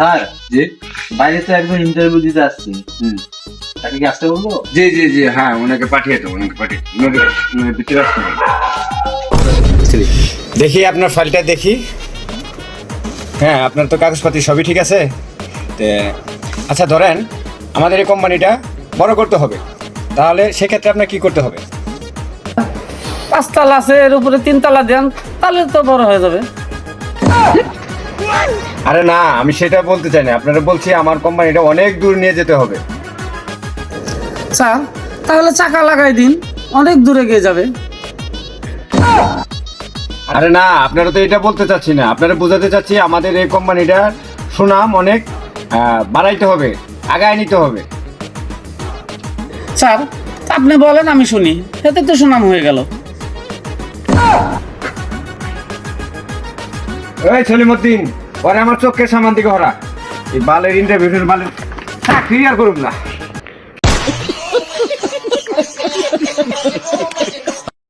Sir, জি বাইরে তো একজন ইন্টারভিউ দিতে আসছে। তাকে কি আসতে বলবো? জি জি জি, হ্যাঁ ওনাকে পাঠিয়ে দাও, ওনাকে পাঠিয়ে ওনাকে ভিতরে আসতে হবে। দেখি আপনার ফাইলটা দেখি। হ্যাঁ, আপনার তো কাগজপাতি সবই ঠিক আছে। আচ্ছা ধরেন আমাদের এই কোম্পানিটা বড় করতে হবে, তাহলে সেক্ষেত্রে আপনার কি করতে হবে? 5 তালা আছে, এর উপরে 3 তালা দেন, তাহলে তো বড় হয়ে যাবে। আরে না, আমি সেটা বলতে চাই না, আপনারা বলছি আমার কোম্পানিটা অনেক দূর নিয়ে যেতে হবে। স্যার, তাহলে চাকা লাগাই দিন, অনেক দূরে গিয়ে যাবে। আরে না, আপনারা তো এটা বলতে চাচ্ছি না, আপনারা বোঝাতে চাচ্ছি আমাদের এই কোম্পানিটার সুনাম অনেক বাড়াইতে হবে, আগায় নিতে হবে। স্যার, আপনি বলেন, আমি শুনি, এতে তো সুনাম হয়ে গেল। এই সলিমুদ্দিন, পরে আমার চোখের সামান দিকে হরা, এই বালের ইন্টারভিউ বালের চাকরি আর করুক না।